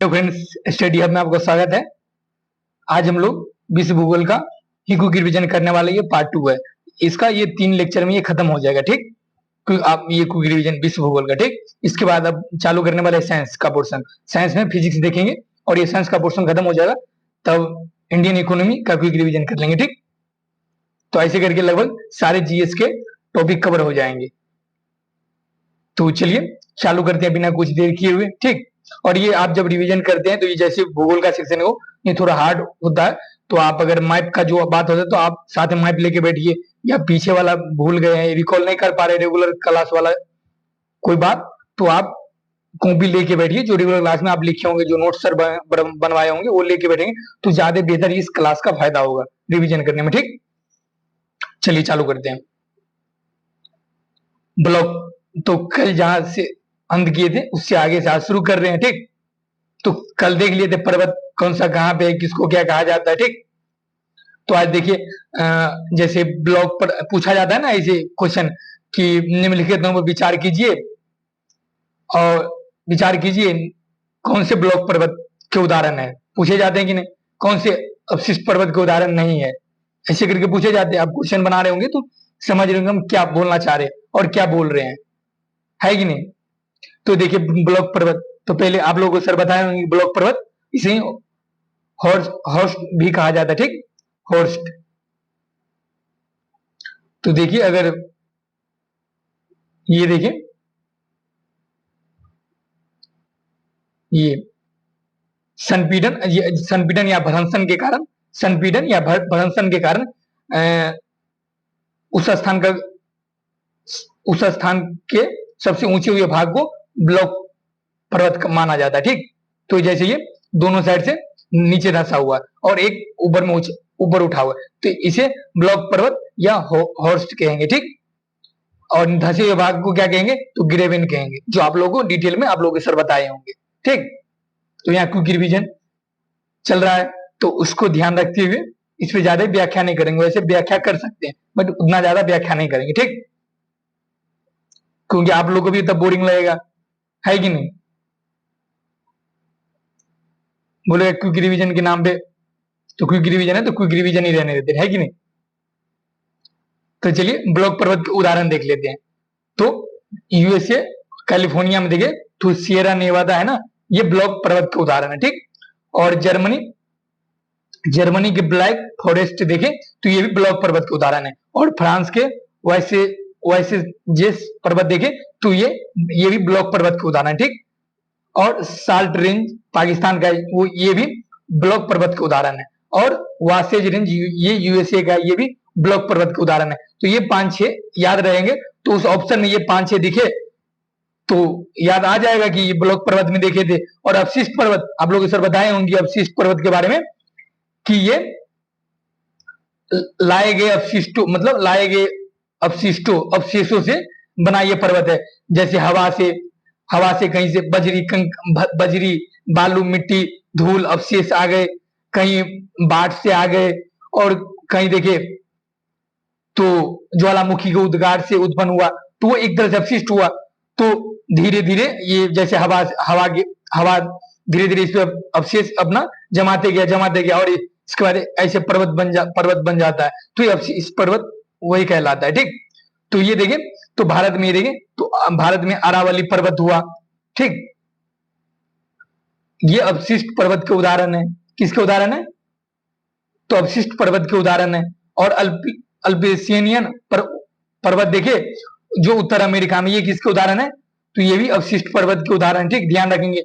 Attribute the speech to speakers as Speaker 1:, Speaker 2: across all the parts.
Speaker 1: Hello friends, study hub में आपका स्वागत है। आज हम लोग विश्व भूगोल का ही क्विक रिवीजन करने वाले, ये पार्ट 2 है। इसका ये 3 लेक्चर में ये खत्म हो जाएगा, ठीक। आप ये क्विक रिवीजन विश्व भूगोल का, ठीक। इसके बाद अब चालू करने वाले साइंस का पोर्शन। साइंस में फिजिक्स देखेंगे और ये साइंस का पोर्शन खत्म हो जाएगा, तब इंडियन इकोनॉमी का क्विक रिवीजन कर लेंगे, ठीक। तो ऐसे करके लगभग सारे जीएस के टॉपिक कवर हो जाएंगे। तो चलिए चालू करते हैं बिना कुछ देर किए हुए, ठीक। और ये आप जब रिवीजन करते हैं तो ये जैसे भूगोल का सेक्शन है वो ये थोड़ा हार्ड होता है, तो आप अगर मैप का जो बात होता है तो आप साथ में मैप लेके बैठिए, या पीछे वाला भूल गए हैं, रिकॉल नहीं कर पा रहे रेगुलर क्लास वाला कोई बात, तो आप कॉपी लेके बैठिए। जो रेगुलर क्लास में आप लिखे होंगे, जो नोट्स सर बनवाए होंगे वो लेके बैठेंगे तो ज्यादा बेहतर इस क्लास का फायदा होगा रिविजन करने में, ठीक। चलिए चालू करते हैं। ब्लॉक तो कल जहां से अंत किए थे उससे आगे से आज शुरू कर रहे हैं, ठीक। तो कल देख लिए थे पर्वत कौन सा कहाँ पे है, किसको क्या कहा जाता है, ठीक। तो आज देखिए जैसे ब्लॉक पर पूछा जाता है ना ऐसे क्वेश्चन कि निम्नलिखितों पर विचार कीजिए और विचार कीजिए कौन से ब्लॉक पर्वत के उदाहरण है। पूछे जाते हैं कि नहीं, कौन से अवशिष्ट पर्वत के उदाहरण नहीं है, ऐसे करके पूछे जाते हैं। आप क्वेश्चन बना रहे होंगे तो समझ रहे होंगे हम क्या बोलना चाह रहे हैं और क्या बोल रहे हैं, है कि नहीं। तो देखिए ब्लॉक पर्वत, तो पहले आप लोगों को सर बताए होंगे ब्लॉक पर्वत इसे हॉर्स्ट भी कहा जाता है, ठीक। हॉर्स्ट। तो देखिए अगर ये देखिए ये संपीडन या भ्रंशन के कारण, संपीडन या भ्रंशन के कारण उस स्थान के सबसे ऊंचे हुए भाग को ब्लॉक पर्वत माना जाता है, ठीक। तो जैसे ये दोनों साइड से नीचे धंसा हुआ और एक ऊपर में ऊपर उठा हुआ, तो इसे ब्लॉक पर्वत या हॉर्स्ट कहेंगे, ठीक। और धंसे हुए भाग को क्या कहेंगे, तो ग्रेवेन कहेंगे, जो आप लोगों को डिटेल में आप लोगों के सर बताए होंगे, ठीक। तो यहाँ क्विक रिवीजन चल रहा है तो उसको ध्यान रखते हुए इस पर ज्यादा व्याख्या नहीं करेंगे। वैसे व्याख्या कर सकते हैं बट उतना ज्यादा व्याख्या नहीं करेंगे, ठीक। क्योंकि आप लोगों को भी तब बोरिंग लगेगा, है कि नहीं। बोले क्विक रिवीजन के नाम पे, तो क्विक रिवीजन है तो क्विक रिवीजन ही रहने देते हैं, है कि नहीं। तो चलिए ब्लॉक पर्वत के उदाहरण देख लेते हैं। तो यूएसए कैलिफोर्निया में देखिए तो सियरा नेवादा है ना, ये ब्लॉक पर्वत के उदाहरण है, ठीक। और जर्मनी के ब्लैक फॉरेस्ट देखें तो ये भी ब्लॉक पर्वत के उदाहरण है। और फ्रांस के वैसे वैसे जेस पर्वत देखें तो ये भी ब्लॉक पर्वत के उदाहरण है, ठीक। और साल्ट रेंज पाकिस्तान का वो ये भी ब्लॉक पर्वत के उदाहरण है। और वासेज रेंज ये यूएसए का, ये भी ब्लॉक पर्वत के उदाहरण है। तो ये 5-6 याद रहेंगे, तो उस ऑप्शन में ये 5-6 दिखे तो याद आ जाएगा कि ये ब्लॉक पर्वत में देखे थे। और अवशिष्ट पर्वत आप लोग सर बताए होंगे अवशिष्ट पर्वत के बारे में कि ये लाए गए अवशिष्टों, मतलब लाए गए अवशेषों से बना ये पर्वत है। जैसे हवा से कहीं से बजरी बालू मिट्टी धूल अवशेष आ गए, कहीं बाढ़ से आ गए, और कहीं देखे तो ज्वालामुखी के उद्गार से उत्पन्न हुआ, तो वो एक तरह से अवशिष्ट हुआ। तो धीरे धीरे ये जैसे हवा धीरे धीरे इस पर अवशेष अपना जमाते गया और इसके बाद ऐसे पर्वत बन जाता है। तो ये इस पर्वत वही कहलाता है, ठीक। तो ये देखें तो भारत में देखें तो भारत में अरावली पर्वत हुआ, ठीक। ये अवशिष्ट पर्वत के उदाहरण है। किसके उदाहरण है, तो अवशिष्ट पर्वत के उदाहरण है। और अल्पेशियन पर्वत देखे जो उत्तर अमेरिका में, ये किसके उदाहरण है, तो ये भी अवशिष्ट पर्वत के उदाहरण, ठीक, ध्यान रखेंगे।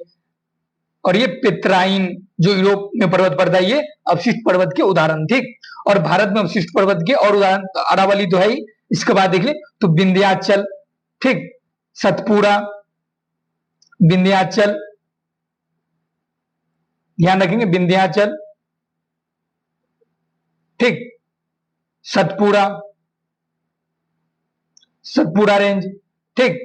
Speaker 1: और ये पेत्राइन जो यूरोप में पर्वत पड़ता है, ये अवशिष्ट पर्वत के उदाहरण, ठीक। और भारत में अवशिष्ट पर्वत के और उदाहरण अरावली तो है ही, इसके बाद देख ले तो विंध्याचल, ठीक, सतपुड़ा, विंध्याचल, ध्यान रखेंगे विंध्याचल, ठीक, सतपुड़ा रेंज, ठीक।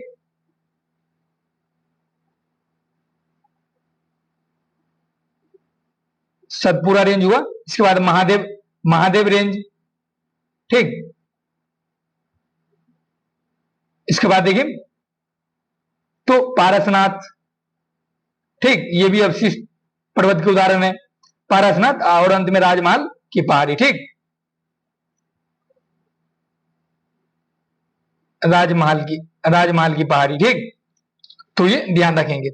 Speaker 1: सतपुड़ा रेंज हुआ। इसके बाद महादेव रेंज, ठीक। इसके बाद देखिए तो पारसनाथ, ठीक, ये भी अवशिष्ट पर्वत के उदाहरण है पारसनाथ और अंत में राजमहल की पहाड़ी। ठीक, राजमहल की पहाड़ी। ठीक, तो ये ध्यान रखेंगे।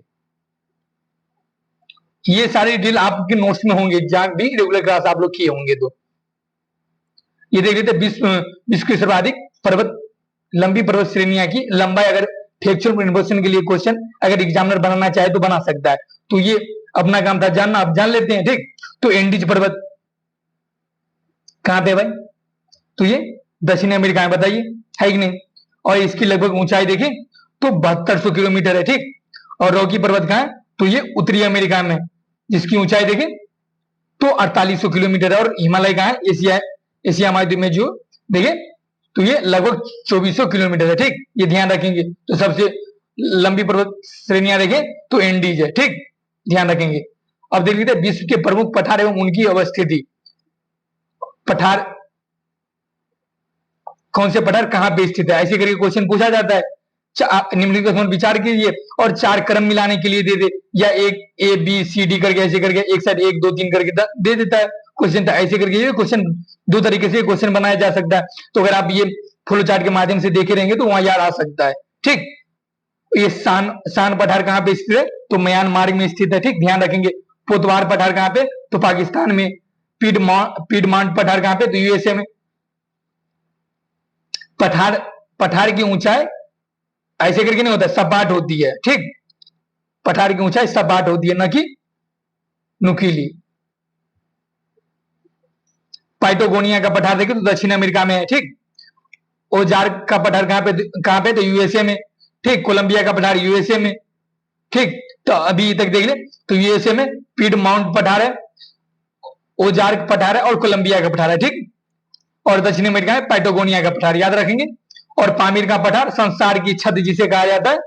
Speaker 1: ये सारी डिटेल आपके नोट्स में होंगे, एग्जाम भी रेगुलर क्लास आप लोग किए होंगे। तो ये देख लेते विश्व की सर्वाधिक लंबी पर्वत श्रेणियां की लंबाई। अगर फैक्चुअल इन्फॉर्मेशन के लिए क्वेश्चन अगर एग्जामिनर बनाना चाहे तो बना सकता है। तो ये अपना काम था जानना, आप जान लेते हैं। ठीक, तो एंडीज पर्वत कहां पे भाई? तो ये दक्षिण अमेरिका में, बताइए है कि नहीं। और इसकी लगभग ऊंचाई देखें तो 7200 किलोमीटर है। ठीक, और रॉकी पर्वत कहां है? तो ये उत्तरी अमेरिका में, जिसकी ऊंचाई देखें तो 4800 किलोमीटर है। और हिमालय कहां है? एशिया महाद्वीप में जो देखें तो ये लगभग 2400 किलोमीटर है। ठीक, ये ध्यान रखेंगे। तो सबसे लंबी पर्वत श्रेणियां देखें तो एंडीज है। ठीक, ध्यान रखेंगे। अब देख लीजिए विश्व के प्रमुख पठार एवं उनकी अवस्थिति। पठार कौन से पठार कहां पे स्थित है, ऐसे करके क्वेश्चन पूछा जाता है। निम्नलिखित में विचार कीजिए और 4 क्रम मिलाने के लिए दे दे, या एक ए बी सी डी करके ऐसे करके एक साइड 1 2 3 करके दे देता है क्वेश्चन। तो ऐसे करके ये क्वेश्चन दो तरीके से क्वेश्चन बनाया जा सकता है। तो अगर आप ये फ्लो चार्ट के माध्यम से देखे रहेंगे तो वहां याद आ सकता है। ठीक, ये शान पठार कहां पे स्थित है? तो म्यांमार में स्थित है। ठीक, ध्यान रखेंगे। पोतवार पठार कहां पे? तो पाकिस्तान में। पीडमांट पठार कहां पे? तो यूएसए में। पठार की ऊंचाई ऐसे करके नहीं होता, सपाट होती है। ठीक, पठार की ऊंचाई सपाट होती है, न कि नुकीली। पाइटोगोनिया का पठार देखें तो दक्षिण अमेरिका में है। ठीक, ओजार का पठार कहां पे? तो यूएसए में। ठीक, कोलंबिया का पठार यूएसए में। ठीक, तो अभी तक देख ले तो यूएसए में पीडमाउंट पठार है, ओजार्क पठार है और कोलंबिया का पठार है। ठीक, और दक्षिण अमेरिका में पैटागोनिया का पठार, याद रखेंगे। और पामीर का पठार संसार की छत जिसे कहा जाता है,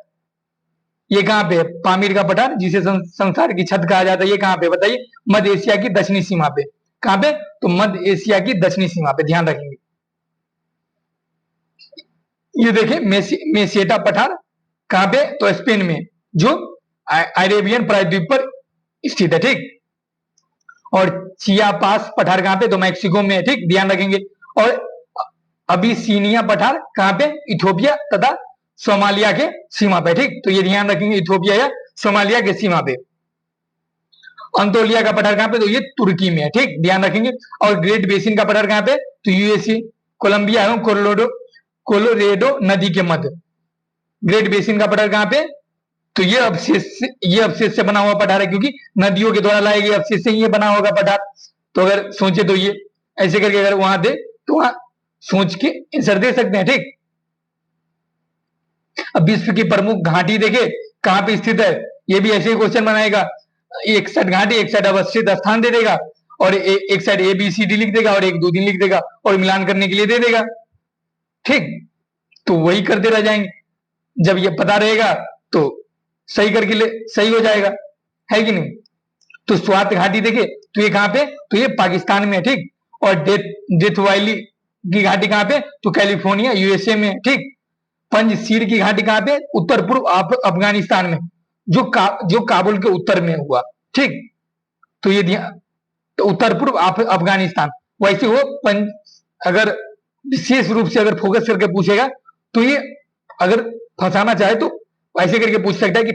Speaker 1: ये कहां पे है? पामीर का पठार जिसे संसार की छत कहा जाता है, ये कहां पे बताइए? मध्य एशिया की दक्षिणी सीमा पे। कहां पे? तो मध्य एशिया की दक्षिणी सीमा पे, ध्यान रखेंगे। ये देखिए मेसिएटा पठार कहां पे? तो स्पेन में, जो अरेबियन प्रायद्वीप पर स्थित है। ठीक, और चियापास पठार कहां पे? तो मैक्सिको में है। ठीक, ध्यान रखेंगे। और अबिसिनिया पठार कहां पे? इथोपिया तथा सोमालिया के सीमा पे। ठीक, तो ये ध्यान रखेंगे, इथोपिया या सोमालिया के सीमा पे। अंतोलिया का पठार कहां पे? तो ये तुर्की में है। ठीक, ध्यान रखेंगे। और ग्रेट बेसिन का पठार कहां पे? तो यूएसए, कोलंबिया एवं कोलोरेडो नदी के मध्य। ग्रेट बेसिन का पठार कहां पे? तो ये अवशेष से बना हुआ पठार है, क्योंकि नदियों के द्वारा लाए गए अवशेष से ये बना होगा पठार। तो अगर सोचे तो ये ऐसे करके अगर वहां दे तो वहां सोच के आंसर दे सकते हैं। ठीक, अब विश्व की प्रमुख घाटी देखे कहां पे स्थित है, ये भी ऐसे ही क्वेश्चन बनाएगा। एक साइड घाटी, एक साइड अवस्थित स्थान दे देगा, और एक side A B C D लिख देगा और 1 2 3 लिख देगा और मिलान करने के लिए दे देगा। ठीक, तो वही करते रह जाएंगे। जब ये पता रहेगा तो सही करके सही हो जाएगा, है कि नहीं। तो स्वात घाटी देखे तो ये कहां पे? तो ये पाकिस्तान में है। ठीक, और डेथ वैली की घाटी कहां पे? तो कैलिफोर्निया यूएसए में। ठीक, पंजशीर की घाटी कहां पे? उत्तर पूर्व अफगानिस्तान में, जो काबुल के उत्तर में हुआ। ठीक, तो ये तो उत्तर पूर्व अफगानिस्तान। वैसे वो अगर विशेष रूप से अगर फोकस करके पूछेगा तो ये अगर फंसाना चाहे तो ऐसे करके पूछ सकता है कि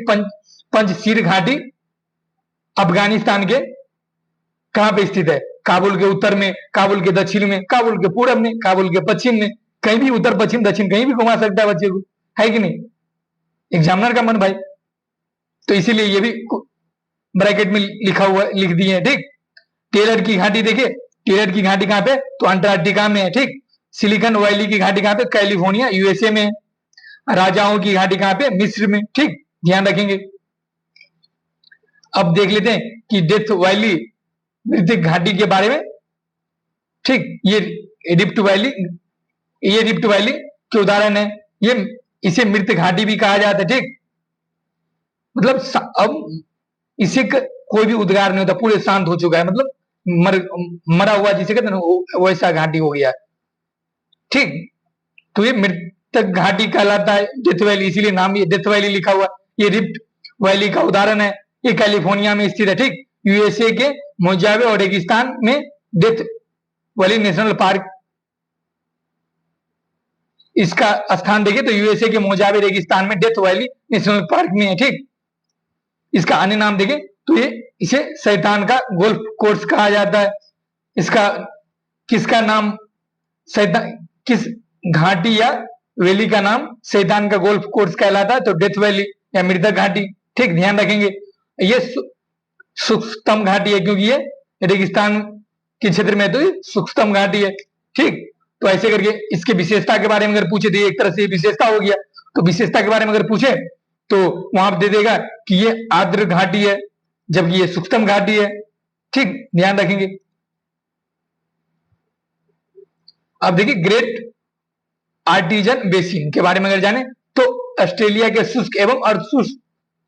Speaker 1: पंजशीर घाटी अफगानिस्तान के कहां पे स्थित है? काबुल के उत्तर में, काबुल के दक्षिण में, काबुल के पूर्व में, काबुल के पश्चिम में। कहीं भी उत्तर पश्चिम दक्षिण कहीं भी घुमा सकता है बच्चे को, है कि नहीं। एग्जामिनर का मन भाई, तो इसीलिए ये भी ब्रैकेट में लिखा हुआ लिख दिए हैं। ठीक, टेलर की घाटी देखिए, टेलर की घाटी कहां पे? तो अंटार्कटिका में है। ठीक, सिलिकॉन वैली की घाटी कहां पे? कैलिफोर्निया यूएसए में। राजाओं की घाटी कहां पे? मिस्र में। ठीक, ध्यान रखेंगे। अब देख लेते हैं कि डेथ वैली मृतिक घाटी के बारे में। ठीक, ये रिफ्ट वैली के उदाहरण है। ये इसे मृत घाटी भी कहा जाता है। ठीक, मतलब अब इसे कोई भी उद्गार नहीं होता, पूरे शांत हो चुका है, मतलब मरा हुआ जिसे कहते हैं ना, वैसा घाटी हो गया। ठीक, तो ये मृतक घाटी कहलाता है डेथ वैली, इसीलिए नाम ये डेथ वैली लिखा हुआ। ये रिफ्ट वैली का उदाहरण है, ये कैलिफोर्निया में स्थित है। ठीक, यूएसए के मोजावे और रेगिस्तान में डेथ वैली नेशनल पार्क, इसका स्थान देखिए तो यूएसए के मोजावे रेगिस्तान में डेथ वैली नेशनल पार्क में है। ठीक, इसका अन्य नाम देखें तो ये इसे शैतान का गोल्फ कोर्स कहा जाता है। इसका किसका नाम शैतान, किस घाटी या वैली का नाम शैतान का गोल्फ कोर्स कहलाता है? तो डेथ वैली या मृतक घाटी। ठीक, ध्यान रखेंगे ये सूक्ष्म घाटी है, क्योंकि ये रेगिस्तान के क्षेत्र में तो ये सूक्ष्म घाटी है। ठीक, तो ऐसे करके इसके विशेषता के बारे में अगर पूछे तो एक तरह से विशेषता हो गया। तो विशेषता के बारे में अगर पूछे तो वहां दे देगा कि ये आर्द्र घाटी है, जबकि ये सूक्ष्म घाटी है। ठीक, ध्यान रखेंगे। अब देखिए ग्रेट आर्टिजन बेसिन के बारे में अगर जाने तो ऑस्ट्रेलिया के शुष्क एवं अर्धशुष्क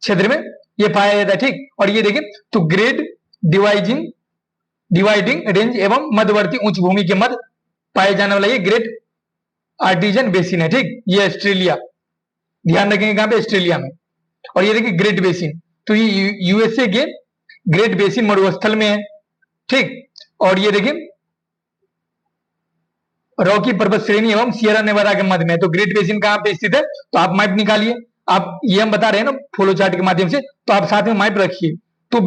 Speaker 1: क्षेत्र में ये पाया जाता है। ठीक, और ये देखिए तो ग्रेट डिवाइडिंग रेंज एवं मध्यवर्ती उच्च भूमि के मध्य पाए जाने वाला ये ग्रेट आर्टिजन बेसिन है। ठीक, ये ऑस्ट्रेलिया, ध्यान रखेंगे कहां पे? ऑस्ट्रेलिया में। और ये देखिए ग्रेट बेसिन, तो ये यूएसए के ग्रेट बेसिन मरुस्थल में है। ठीक, और ये देखिए रॉकी पर्वत श्रेणी एवं सियरा नेवादा के मध्य में। तो ग्रेट बेसिन कहां पे स्थित है? तो आप मैप निकालिए। आप ये हम बता रहे हैं ना फ्लो चार्ट के माध्यम से, तो आप साथ में मैप रखिए तो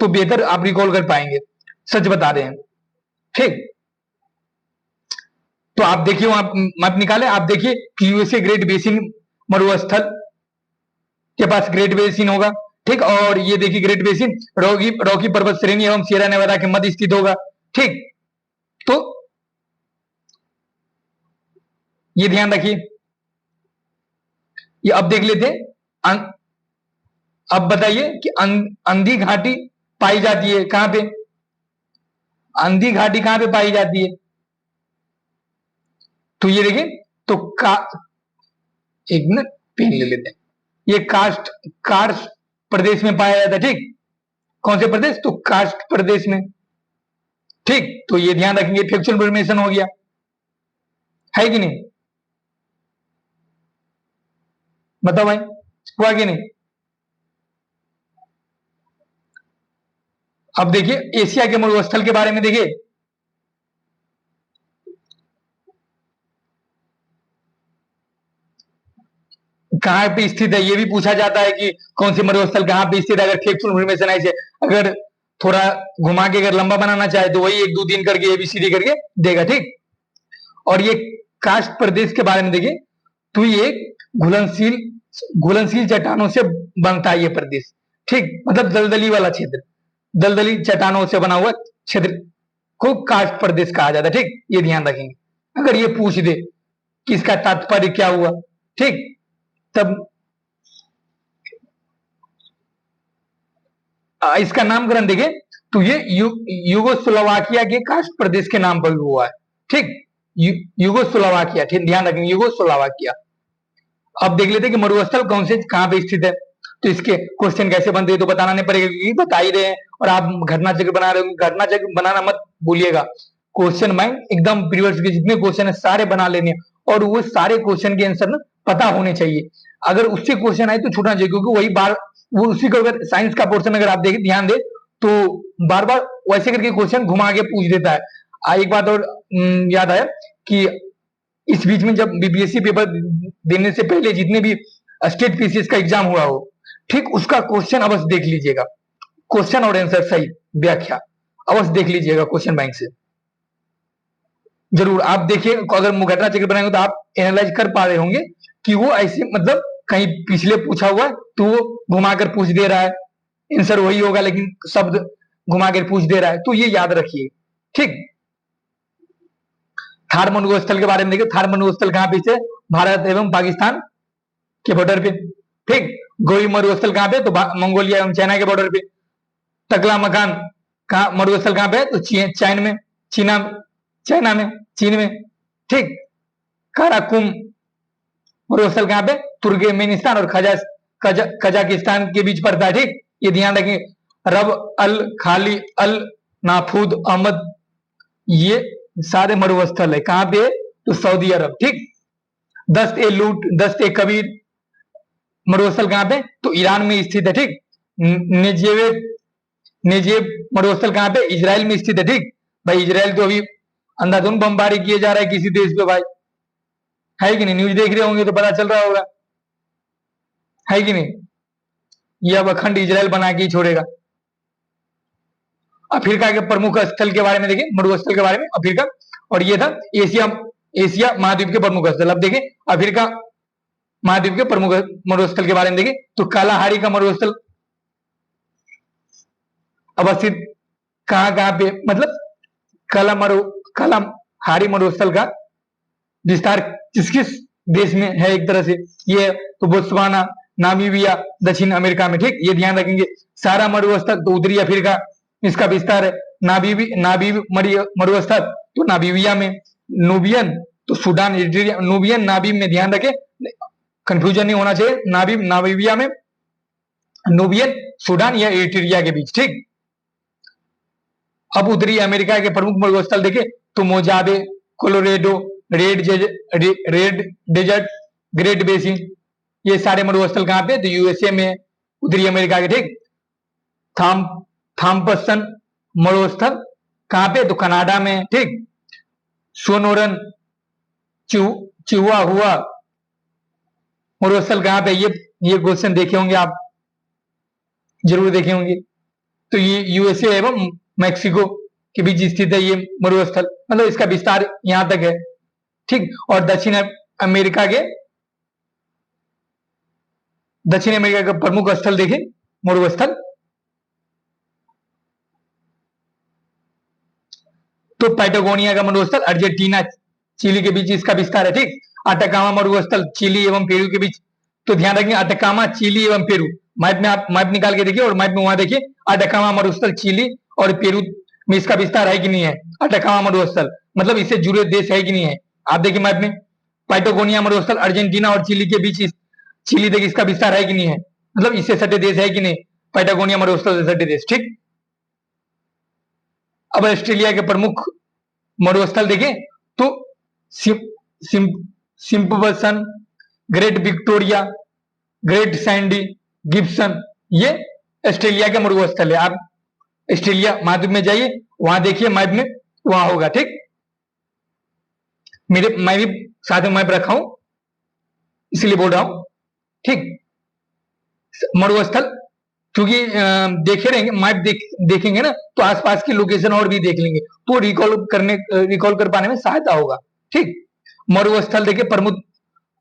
Speaker 1: बेहतर आप रिकॉल कर पाएंगे। सच बता रहे हैं। ठीक, तो आप देखिए वहां मैप निकाले, आप देखिए कि यूएसए ग्रेट बेसिन मरुस्थल के पास ग्रेट बेसिन होगा। ठीक, और ये देखिए ग्रेट बेसिन रॉकी पर्वत श्रेणी एवं सियरा नेवादा के मध्य स्थित होगा। ठीक, तो ये ध्यान रखिए। ये अब देख लेते हैं। अब बताइए कि अंधी घाटी पाई जाती है कहां पे? अंधी घाटी कहां पे पाई जाती है? तो ये देखिए तो एक मिनट पेन ले लेते हैं। ये कार्स्ट प्रदेश में पाया जाता है। ठीक, कौन से प्रदेश? तो कार्स्ट प्रदेश में। ठीक, तो ये ध्यान रखेंगे। फैक्चुअल इंफॉर्मेशन हो गया, है कि नहीं? बताओ भाई, हुआ कि नहीं? अब देखिए एशिया के मरुस्थल के बारे में देखिए। कहां पे स्थित है ये भी पूछा जाता है कि कौन सी मरुस्थल कहां पे स्थित है। अगर फैक्चुअल इंफॉर्मेशन ऐसे अगर थोड़ा घुमा के अगर लंबा बनाना चाहे तो वही 1 2 3 करके एबीसीडी करके देगा। ठीक, और ये कास्ट प्रदेश के बारे में देखिए तो ये घुलनशील चट्टानों से बनता है ये प्रदेश। ठीक, मतलब दलदली वाला क्षेत्र, दलदली चट्टानों से बना हुआ क्षेत्र को कास्ट प्रदेश कहा जाता है। ठीक, ये ध्यान रखेंगे। अगर ये पूछ दे कि इसका तात्पर्य क्या हुआ, ठीक, तब इसका नामकरण देखें तो ये युगोस्लोवाकिया के कास्ट प्रदेश के नाम पर हुआ है। ठीक, युगोस्लोवाकिया, ठीक, ध्यान रखेंगे युगोस्लोवाकिया। अब देख लेते हैं कि मरुस्थल कौन से कहां पे स्थित है। तो इसके क्वेश्चन कैसे बनते हैं तो बताना नहीं पड़ेगा क्योंकि बता ही रहे हैं और आप घटना चक्र बना रहे हो। घटना चक्र बनाना मत भूलिएगा। क्वेश्चन बैंक एकदम प्रीवियस के जितने क्वेश्चन है सारे बना लेने और वो सारे क्वेश्चन के आंसर ना पता होने चाहिए। अगर उससे क्वेश्चन आए तो छूटना चाहिए क्योंकि वही बार वो उसी को अगर साइंस का पोर्शन अगर आप देखें ध्यान दे तो बार बार वैसे करके क्वेश्चन घुमा के पूछ देता है। एक बात और याद आया कि इस बीच में जब बीपीएससी पेपर देने से पहले जितने भी स्टेट पीसीएस का एग्जाम हुआ हो, ठीक, उसका क्वेश्चन अवश्य देख लीजिएगा। क्वेश्चन और आंसर सही व्याख्या अवश्य देख लीजिएगा क्वेश्चन बैंक से जरूर। आप देखिए अगर घटना चक्र बनाएंगे तो आप एनालाइज कर पा रहे होंगे कि वो ऐसे मतलब कहीं पिछले पूछा हुआ तो वो घुमाकर पूछ दे रहा है, आंसर वही होगा लेकिन शब्द घुमाकर पूछ दे रहा है, तो ये याद रखिए। ठीक, थार मरुस्थल के बारे में देखिए। थार मरुस्थल कहां पे? भारत एवं पाकिस्तान के बॉर्डर पे। ठीक, गोई मरुस्थल कहां पे? तो मंगोलिया एवं चाइना के बॉर्डर पे। टकला मकान कहां मरुस्थल कहां पे? तो चाइना में, चाइना में, चीन में। ठीक, काराकुम मरुस्थल कहां पे? तुर्कमेनिस्तान और कजाकिस्तान के बीच पड़ता है। ठीक, ये ध्यान रखें। रब अल खाली अल नाफूद अहमद ये सारे मरुस्थल है कहां पे? तो सऊदी अरब। ठीक, दस्त ए लूट दस्त ए कबीर मरुस्थल कहां पे? तो ईरान में स्थित है। ठीक, नेजेवे नेजेब मरुस्थल कहाँ पे? इजराइल में स्थित है। ठीक भाई, इजराइल तो अभी अंधाधुंध बमबारी किए जा रहा है किसी देश पे भाई, है कि नहीं? न्यूज देख रहे होंगे तो पता चल रहा होगा, है कि नहीं? ये अब अखंड इजराइल बना के ही छोड़ेगा। अफ्रीका के प्रमुख स्थल के बारे में देखें, मरुस्थल के बारे में अफ्रीका, और ये था एशिया, एशिया महाद्वीप के प्रमुख स्थल। अब देखें अफ्रीका महाद्वीप के प्रमुख मरुस्थल के बारे में देखें तो कालाहारी का मरुस्थल अवस्थित कहां कहां पे, मतलब कालाहारी मरुस्थल का विस्तार किस किस देश में है? एक तरह से ये तो बोत्सवाना, नामीबिया, दक्षिण अमेरिका में। ठीक, ये ध्यान रखेंगे। सारा मरुस्थल तो उत्तरी अफ्रीका, इसका विस्तार है। नाबीब मरुस्थल तो नामीबिया में। नूबियन तो सूडान, नूबियन नाबीब में, ध्यान रखें, कंफ्यूजन नहीं होना चाहिए। नाबीब नामीबिया में, नूबियन सूडान या इरिट्रिया के बीच। ठीक, अब उत्तरी अमेरिका के प्रमुख मरुस्थल देखें तो Mojave, Colorado, red desert, great basin, ये सारे मरुस्थल कहां पे? तो यूएसए में, उत्तरी अमेरिका के। ठीक, थॉम्पसन मरुस्थल कहां पे? तो कनाडा में। ठीक, सोनोरन चिहुआहुआ मरुस्थल कहां पे? ये क्वेश्चन देखे होंगे आप, जरूर देखे होंगे। तो ये यूएसए एवं मैक्सिको के बीच स्थित है ये मरुस्थल, मतलब इसका विस्तार यहां तक है। ठीक, और दक्षिण अमेरिका का प्रमुख स्थल देखें, मरुस्थल तो पैटागोनिया का मरुस्थल अर्जेंटीना चिली के बीच इसका विस्तार है। ठीक, अटकामा मरुस्थल चिली एवं पेरू के बीच, तो ध्यान रखेंगे अटकामा, चिली एवं पेरू। मैप में आप मैप निकाल के देखिए और मैप में वहां देखिए अटकामा मरुस्थल चिली और पेरू में इसका विस्तार है कि नहीं है। अटकामा मरुस्थल मतलब इससे जुड़े देश है कि नहीं है, आप देखिए मैप में। पैटागोनिया मरुस्थल अर्जेंटीना और चिली के बीच, चिली देखिए इसका विस्तार है कि नहीं है, मतलब इससे सटे देश है कि नहीं, पैटागोनिया मरुस्थल से सटे देश। ठीक, अब ऑस्ट्रेलिया के प्रमुख मरुस्थल देखें तो Simpson, great Victoria, great Sandy, Gibson, ये ऑस्ट्रेलिया के मरुस्थल है। आप ऑस्ट्रेलिया महाद्वीप में जाइए, वहां देखिए मैप में, वहां होगा। ठीक, मैं भी साथ में मैप रखा हूं इसलिए बोल रहा हूं। ठीक, मरुस्थल क्योंकि देखे रहेंगे मैप, देखेंगे ना तो आसपास की लोकेशन और भी देख लेंगे तो रिकॉल कर पाने में सहायता होगा। ठीक, मरुस्थल देखिए प्रमुख,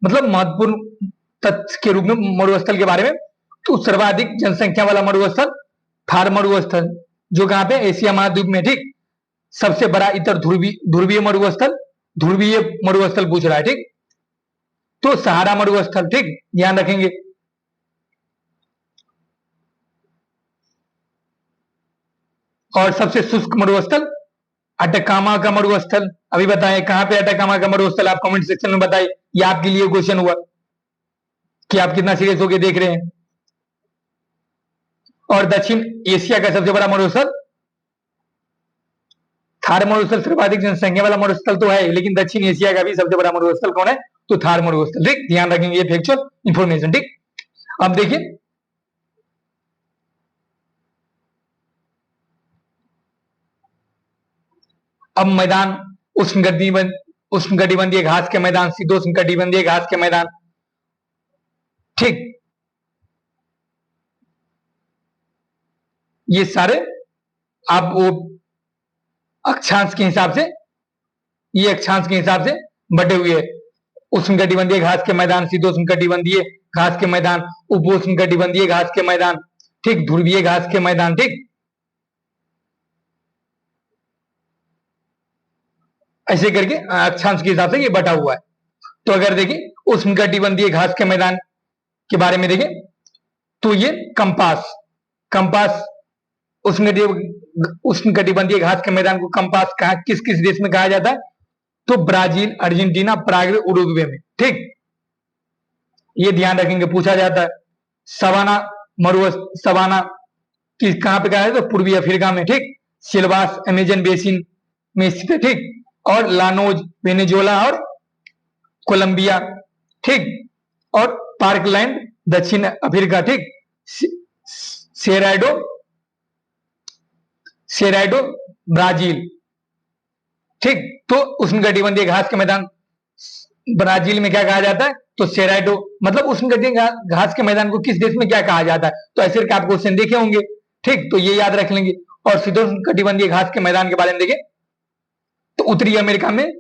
Speaker 1: मतलब महत्वपूर्ण तथ्य के रूप में मरुस्थल के बारे में, तो सर्वाधिक जनसंख्या वाला मरुस्थल थार मरुस्थल, जो कहां पे? एशिया महाद्वीप में। ठीक, सबसे बड़ा इतर ध्रुवीय मरुस्थल पूछ रहा है। ठीक, तो सहारा मरुस्थल। ठीक, ध्यान रखेंगे। और सबसे शुष्क मरुस्थल अटकामा का मरुस्थल। अभी बताएं कहां पे अटकामा का मरुस्थल, आप कमेंट सेक्शन में बताइए। ये आपके लिए क्वेश्चन हुआ कि आप कितना सीरियस होकर देख रहे हैं। और दक्षिण एशिया का सबसे बड़ा मरुस्थल थार मरुस्थल, सर्वाधिक जनसंख्या वाला मरुस्थल तो है, लेकिन दक्षिण एशिया का भी सबसे बड़ा मरुस्थल कौन है? तो थार मरुस्थल। ठीक, ध्यान रखेंगे, ये फैक्चुअल इंफॉर्मेशन। ठीक, अब देखिए अब मैदान, उष्णकटिबंधीय घास के मैदान, शीतोष्णकटिबंधीय घास के मैदान। ठीक, ये सारे आप वो अक्षांश के हिसाब से, ये अक्षांश के हिसाब से बटे हुए है। उष्णकटिबंधीय घास के मैदान, शीतोष्णकटिबंधीय घास के मैदान, उपोष्णकटिबंधीय घास के मैदान, ठीक, ध्रुवीय घास के मैदान। ठीक, ऐसे करके अक्षांश के हिसाब से ये बटा हुआ है। तो अगर देखिए उष्णकटिबंधीय घास के मैदान के बारे में देखें तो ये कंपास उष्णकटिबंधीय घास के मैदान को कंपास किस किस देश में कहा जाता है? तो ब्राजील, अर्जेंटीना, पराग्वे, उरुग्वे में। ठीक, ये ध्यान रखेंगे, पूछा जाता है। सवाना कहां पे कहा है? तो पूर्वी अफ्रीका में। ठीक, सिलवास अमेजन बेसिन में स्थित है। ठीक, और लानोज वेनेजुएला और कोलंबिया। ठीक, और पार्कलैंड दक्षिण अफ्रीका। ठीक, सेराडो सेराडो ब्राजील, ठीक। तो उष्णकटिबंधीय घास के मैदान ब्राजील में क्या कहा जाता है, तो सेराडो, मतलब उष्णकटिबंधीय घास के मैदान को किस देश में क्या कहा जाता है, तो ऐसे करके आप क्वेश्चन देखे होंगे, ठीक। तो ये याद रख लेंगे। और शीतोष्ण कटिबंधीय घास के मैदान के बारे में देखें तो उत्तरी अमेरिका में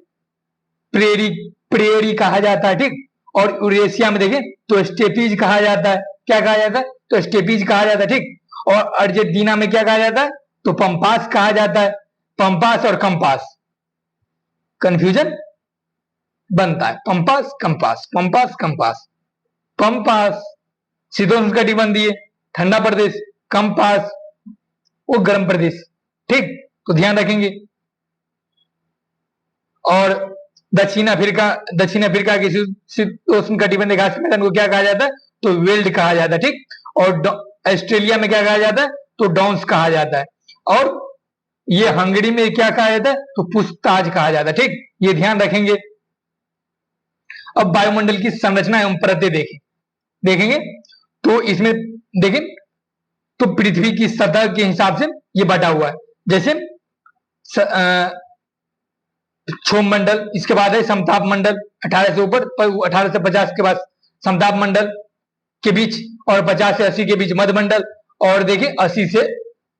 Speaker 1: प्रेरी प्रेरी कहा जाता है, ठीक। और यूरेशिया में देखें तो स्टेपीज कहा जाता है। क्या कहा जाता है, तो स्टेपीज कहा जाता है, ठीक। और अर्जेंटीना में क्या कहा जाता है, तो पंपास कहा जाता है। पंपास और कंपास, कंफ्यूजन बनता है, pampas compass, pampas compass. Pampas शीतोष्ण कटिबंधीय ठंडा प्रदेश, कंपास वो गर्म प्रदेश, ठीक। तो ध्यान रखेंगे। और दक्षिण अफ्रीका की शीतोष्ण कटिबंधीय घास के मैदान को क्या कहा जाता है, तो वेल्ड कहा जाता है, ठीक। और ऑस्ट्रेलिया में क्या कहा जाता है, तो डाउन्स कहा जाता है। और ये हंगरी में क्या कहा जाता है, तो पुछताछ कहा जाता है, ठीक। ये ध्यान रखेंगे। अब वायुमंडल की संरचना एवं परतें देखेंगे तो इसमें देखें तो पृथ्वी की सतह के हिसाब से ये बटा हुआ है। जैसे क्षोभ मंडल, इसके बाद है समताप मंडल 18 से ऊपर, 18 से 50 के बाद समताप मंडल के बीच, और 50 से 80 के बीच मध्य मंडल, और देखिए 80 से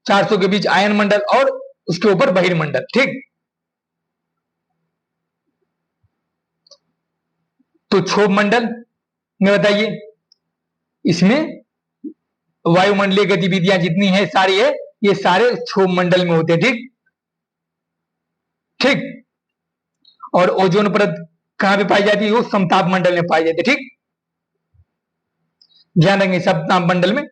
Speaker 1: 400 के बीच आयन मंडल, और उसके ऊपर बहिर्मंडल, ठीक। तो क्षोभ मंडल में बताइए, इसमें वायुमंडलीय गतिविधियां जितनी है सारी है, ये सारे क्षोभ मंडल में होते हैं, ठीक ठीक। और ओजोन परत कहां पे पाई जाती है, वो समताप मंडल में पाई जाती है, ठीक। ध्यान रखेंगे, समताप मंडल में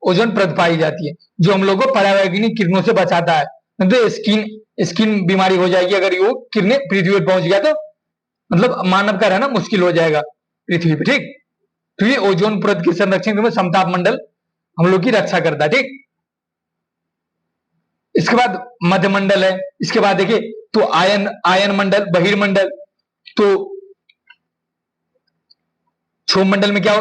Speaker 1: ओजोन परत पाई जाती है, जो हम लोग को परावैज्ञानिक किरणों से बचाता है। तो स्किन बीमारी हो जाएगी अगर वो किरणें पृथ्वी पर पहुंच गया, तो मतलब मानव का रहना मुश्किल हो जाएगा पृथ्वी पर, ठीक। तो ये ओजोन परत के संरक्षण में समताप मंडल हम लोग की रक्षा करता है, ठीक। इसके बाद मध्य मंडल है। इसके बाद देखिए तो आयन मंडल, बहिर्मंडल। तो क्षोभ मंडल में क्या,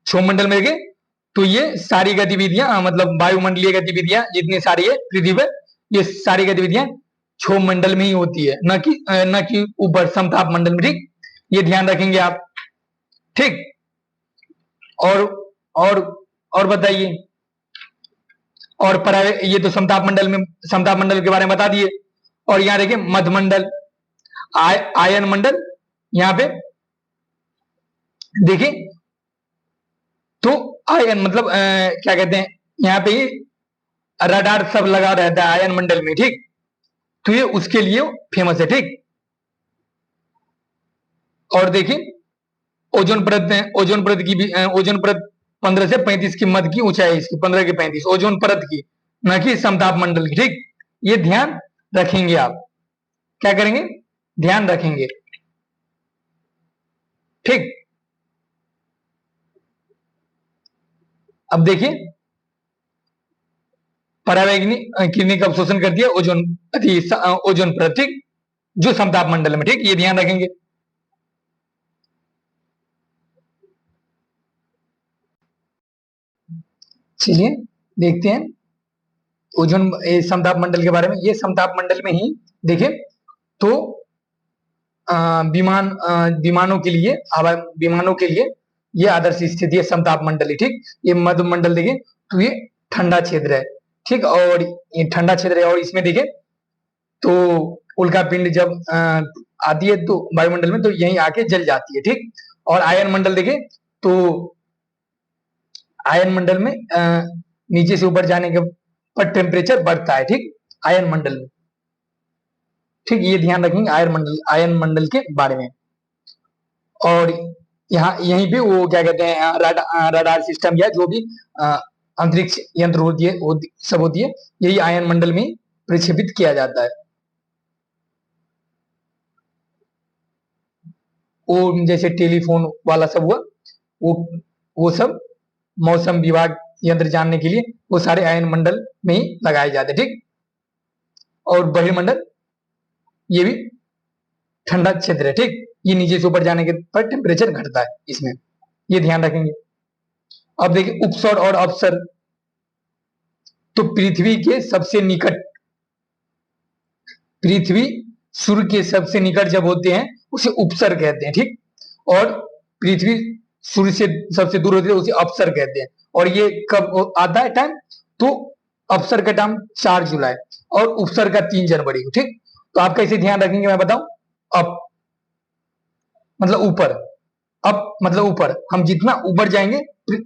Speaker 1: क्षोभ मंडल में देखिए तो ये सारी गतिविधियां, मतलब वायुमंडलीय गतिविधियां जितनी सारी है पृथ्वी पर, ये सारी गतिविधियां क्षोभ मंडल में ही होती है, न कि ऊपर समताप मंडल में, ठीक। ये ध्यान रखेंगे आप, ठीक। और और बताइए, और ये तो समताप मंडल के बारे में बता दिए। और यहां देखिए मध्य मंडल, आयन मंडल, यहां पे देखिए तो आयन मतलब क्या कहते हैं, यहां पे रडार सब लगा रहता है आयन मंडल में, ठीक। तो ये उसके लिए फेमस है, ठीक। और देखिए ओजोन परत 15 से 35 की मध्य की ऊंचाई, इसकी 15 की 35 ओजोन परत की, न कि समताप मंडल की, ठीक। ये ध्यान रखेंगे आप, क्या करेंगे, ध्यान रखेंगे, ठीक। अब देखिए परावैज्ञानिक किरणें का अवशोषण करती है ओजोन परत, ठीक, जो समताप मंडल में, ठीक। ये ध्यान रखेंगे। चलिए देखते हैं ओजोन समताप मंडल के बारे में। ये समताप मंडल में ही देखिए तो विमानों के लिए ये आदर्श स्थिति है समताप मंडल, ठीक। ये मध्य मंडल देखिए तो ये ठंडा क्षेत्र है, ठीक। और ये ठंडा क्षेत्र है, और इसमें देखिए तो उल्का पिंड जब आती है तो वायुमंडल में, तो यहीं आके जल जाती है, ठीक। और आयन मंडल देखिए तो आयन मंडल में नीचे से ऊपर जाने के पर टेम्परेचर बढ़ता है, ठीक, आयन मंडल में, ठीक। ये ध्यान रखेंगे आयन मंडल के बारे में। और यहीं पे वो क्या कहते हैं रडार सिस्टम या जो भी अंतरिक्ष यंत्र होती है, यही आयन मंडल में प्रक्षेपित किया जाता है। वो जैसे टेलीफोन वाला सब हुआ, वो सब मौसम विभाग यंत्र जानने के लिए वो सारे आयन मंडल में ही लगाए जाते, ठीक। और बहिर्मंडल ये भी ठंडा क्षेत्र है, ठीक। ये नीचे से ऊपर जाने के पर टेम्परेचर घटता है इसमें, ये ध्यान रखेंगे। अब देखिए उपसौर और अवसर। तो पृथ्वी के सबसे निकट पृथ्वी सूर्य के सबसे निकट जब होते हैं उसे उपसर कहते हैं, ठीक। और पृथ्वी सूर्य से सबसे दूर होती है उसे अपसर कहते हैं। और ये कब आता है टाइम, तो अपसर का टाइम 4 जुलाई और उपसर का 3 जनवरी को, ठीक। तो आप कैसे ध्यान रखेंगे मैं बताऊं। अप मतलब ऊपर, अप मतलब ऊपर, हम जितना ऊपर जाएंगे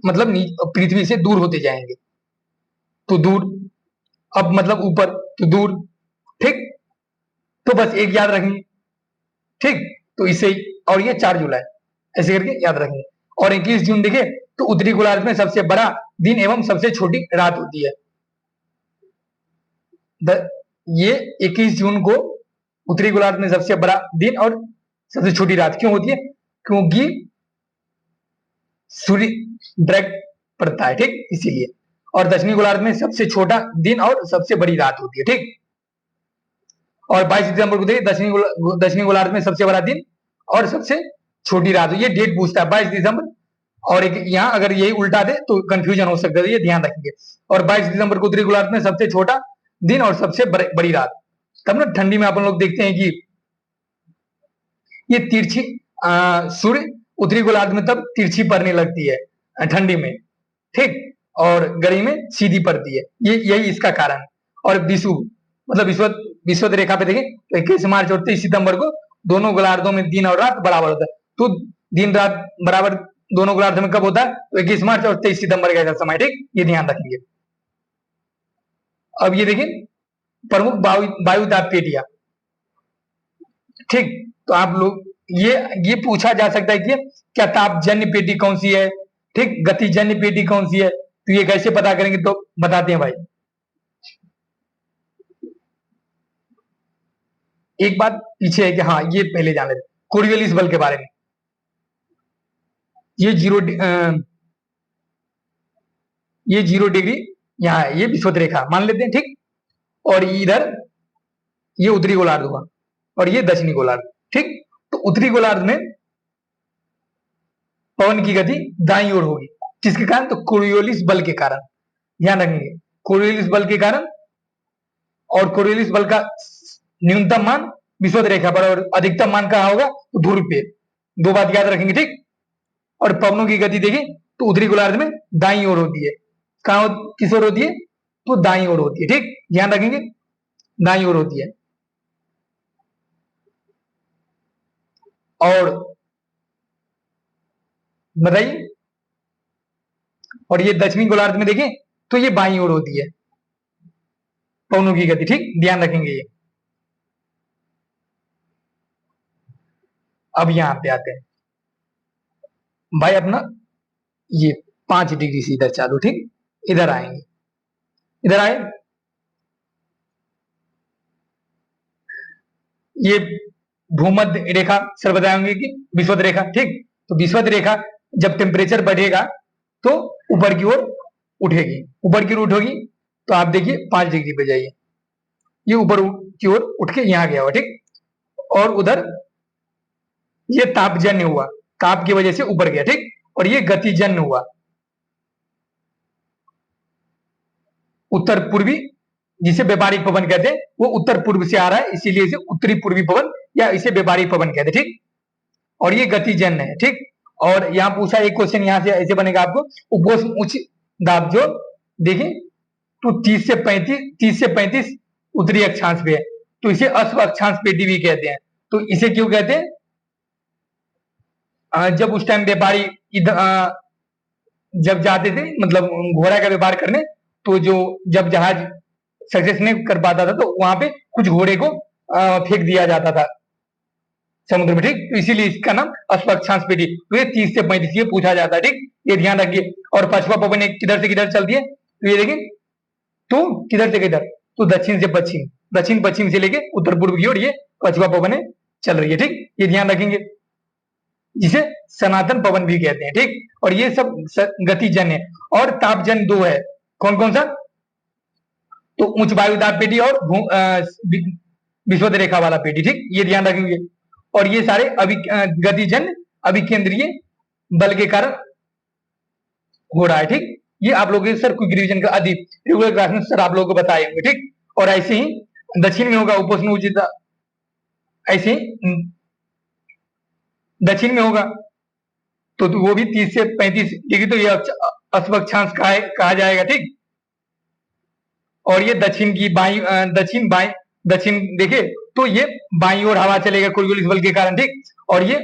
Speaker 1: मतलब पृथ्वी से दूर होते जाएंगे, तो दूर। अब मतलब ऊपर तो दूर, ठीक। तो बस एक याद रखेंगे, ठीक। तो इसे, और ये 4 जुलाई ऐसे करके याद रखेंगे। और 21 जून देखे तो उत्तरी गोलार्ध में सबसे बड़ा दिन एवं सबसे छोटी रात होती है। ये 21 जून को उत्तरी गोलार्ध में सबसे बड़ा दिन और सबसे छोटी रात क्यों होती है, क्योंकि सूर्य डायरेक्ट पड़ता है, ठीक, इसीलिए। और दक्षिणी गोलार्ध में सबसे छोटा दिन और सबसे बड़ी रात होती है, ठीक। और 22 दिसंबर को देखिए दक्षिणी गोलार्ध में सबसे बड़ा दिन और सबसे छोटी रात, ये डेट पूछता है 22 दिसंबर। और एक यहाँ अगर यही उल्टा दे तो कंफ्यूजन हो सकता है, ये ध्यान रखेंगे। और 22 दिसंबर को उत्तरी गोलार्ध में सबसे छोटा दिन और सबसे बड़ी रात। तब ना ठंडी में अपन लोग देखते हैं कि ये तिरछी सूर्य उत्तरी गोलार्ध में तब तिरछी पड़ने लगती है ठंडी में, ठीक। और गर्मी में सीधी पड़ती है, ये यही इसका कारण। और विषुव मतलब विश्व रेखा पे देखें तो 21 मार्च और 23 सितंबर को दोनों गोलार्धों में दिन और रात बराबर होता है। तो दिन रात बराबर दोनों गोलार्ध में कब होता है, तो 21 मार्च और 23 सितंबर का समय, ठीक। ये ध्यान रखेंगे। अब ये देखिए प्रमुख वायु दाब पेटियां, ठीक। तो आप लोग ये पूछा जा सकता है कि क्या तापजन्य पेटी कौन सी है, ठीक, गतिजन्य पेटी कौन सी है, तो ये कैसे पता करेंगे, तो बताते हैं भाई। एक बात पीछे है कि हाँ ये पहले जान लेते कोरियोलिस बल के बारे में। ये जीरो डिग्री यहाँ है, ये विषुवत रेखा मान लेते हैं, ठीक। और इधर ये उत्तरी गोलार्ध हुआ और ये दक्षिणी गोलार्ध, ठीक। तो उत्तरी गोलार्ध में पवन की गति दाईं ओर होगी, किसके कारण, तो कोरियोलिस बल के कारण। ध्यान रखेंगे कोरियोलिस बल के कारण। और कोरियोलिस बल का न्यूनतम मान विषुवत रेखा पर और अधिकतम मान कहाँ होगा, तो ध्रुव पे। दो बात याद रखेंगे, ठीक। और पवनों की गति देखिए तो उत्तरी गोलार्ध में दाईं ओर होती है, कहाँ किस ओर होती है, तो दाईं ओर होती है, ठीक। ध्यान रखेंगे दाईं ओर होती है। और बताइए, और ये दक्षिणी गोलार्ध में देखें तो ये बाईं ओर होती है पवनों की गति, ठीक। ध्यान रखेंगे ये। अब यहां पे आते हैं भाई अपना ये 5 डिग्री से इधर चालू, ठीक। इधर आएंगे, इधर आए, ये भूमध्य रेखा सर बताएंगे कि विषुवत रेखा, ठीक। तो विषुवत रेखा जब टेम्परेचर बढ़ेगा तो ऊपर की ओर उठेगी, ऊपर की ओर उठेगी। तो आप देखिए 5 डिग्री पे जाइए, ये ऊपर की ओर उठ के यहां गया हुआ, ठीक। और उधर ये तापजन्य हुआ, ताप की वजह से ऊपर गया, ठीक। और ये गतिजन्य हुआ, उत्तर पूर्वी जिसे व्यापारिक पवन कहते हैं, वो उत्तर पूर्व से आ रहा है, इसीलिए इसे उत्तरी पूर्वी पवन या इसे व्यापारिक पवन कहते हैं, ठीक। और ये गतिजन्य है, ठीक। और यहाँ पूछा एक क्वेश्चन यहां से ऐसे बनेगा आपको, उपोष्ण उच्च दाब जो देखिए तो 30 से 35 उत्तरी अक्षांश पे है, तो इसे अश्व अक्षांश पेटी भी कहते हैं। तो इसे क्यों कहते हैं, जब उस टाइम व्यापारी जब जाते थे मतलब घोड़ा का व्यापार करने, तो जो जब जहाज सक्सेस नहीं कर पाता था तो वहां पे कुछ घोड़े को फेंक दिया जाता था समुद्र में, ठीक। तो इसीलिए इसका नाम अश्वक्षांश पेटी। तो ये 30 से 35 ये पूछा जाता है, ठीक। ये ध्यान रखिए। और पछुआ पवन किधर से किधर चलती है, तो ये देखिए तो किधर से किधर, तो दक्षिण से पश्चिम, दक्षिण पश्चिम से लेके उत्तर पूर्व की ओर ये पछुआ पवन चल रही है, ठीक। ये ध्यान रखेंगे, जिसे सनातन पवन भी कहते हैं, ठीक। और ये सब गतिजन्य है। और तापजन्य दो है, कौन कौन सा, तो उच्च वायु दाब पेटी और विषुवत रेखा वाला पेटी, ठीक। ये ध्यान रखेंगे। और ये सारे गतिजन्य अभिकेंद्रीय बल के कारण हो रहा है, ठीक। ये आप लोगों के सर क्विक रिवीजन का अधिक रेगुलर क्लास में सर आप लोगों को बताए होंगे, ठीक। और ऐसे ही दक्षिण में होगा उपोष्ण उच्च, ऐसे दक्षिण में होगा तो वो भी 30 से 35 डिग्री, तो ये अक्षांश कहा जाएगा। ठीक, और ये दक्षिण की बाई दक्षिण देखे तो ये बाई ओर हवा चलेगा कोरियोलिस बल के कारण। ठीक, और ये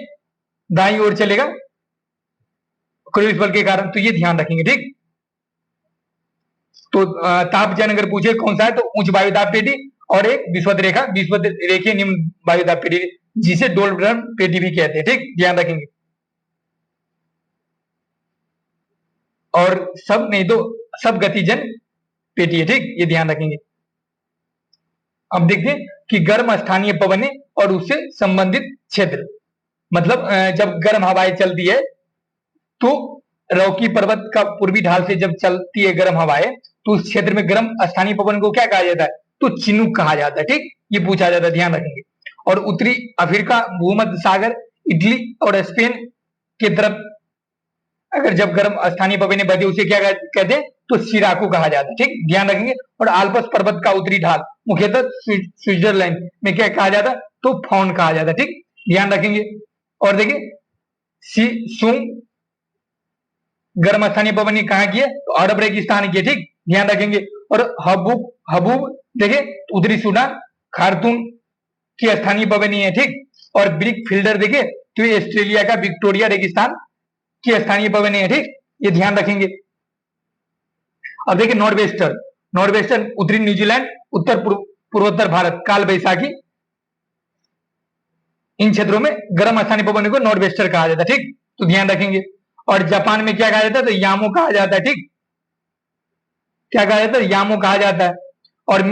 Speaker 1: दाई ओर चलेगा कोरियोलिस बल के कारण, तो ये ध्यान रखेंगे। ठीक, तो तापजन अगर पूछे कौन सा है तो उच्च वायुदाब पेटी और एक विषुवत रेखीय निम्न वायुदाब पेटी, जिसे डोलड्रम पेटी भी कहते हैं। ठीक, ध्यान रखेंगे। और सब नहीं तो सब गतिजन पेटी है। ठीक, ये ध्यान रखेंगे। अब देखते हैं कि गर्म स्थानीय पवन और उससे संबंधित क्षेत्र, मतलब जब गर्म हवाएं चलती है तो रॉकी पर्वत का पूर्वी ढाल से जब चलती है गर्म हवाएं, तो उस क्षेत्र में गर्म स्थानीय पवन को क्या कहा जाता है, तो चिनूक कहा जाता है। ठीक, ये पूछा जाता है, ध्यान रखेंगे। और उत्तरी अफ्रीका, भूमध्य सागर, इटली और स्पेन की तरफ अगर जब गर्म स्थानीय पवनें बहती उसे क्या कहते हैं, तो सिराकू कहा जाता है। ठीक, ध्यान रखेंगे। और आल्प्स पर्वत का उत्तरी ढाल मुख्यतः स्विट्जरलैंड में क्या कहा जाता है, तो फॉन कहा जाता है। ठीक, ध्यान रखेंगे। और देखिए सुंग गर्म स्थानीय पवन कहाँ की है, तो अरब रेगिस्तान की है। ठीक, ध्यान रखेंगे। और हबूब देखिए उत्तरी सूडान, खार्तूम की स्थानीय पवनी है। ठीक, और ब्रिक फिल्डर देखिए तो ये ऑस्ट्रेलिया का विक्टोरिया रेगिस्तान की स्थानीय पवनी है। ठीक, ये ध्यान रखेंगे। अब देखिए नॉर्वेस्टर्न उत्तरी न्यूजीलैंड, उत्तर पूर्वोत्तर भारत, काल बैसाखी, इन क्षेत्रों में गर्म स्थानीय पवन को नॉर्वेस्टर कहा जाता है। ठीक, तो ध्यान रखेंगे। और जापान में क्या कहा जाता है, तो यामो कहा जाता है। ठीक, क्या कहा जाता है, यामो कहा जाता है। और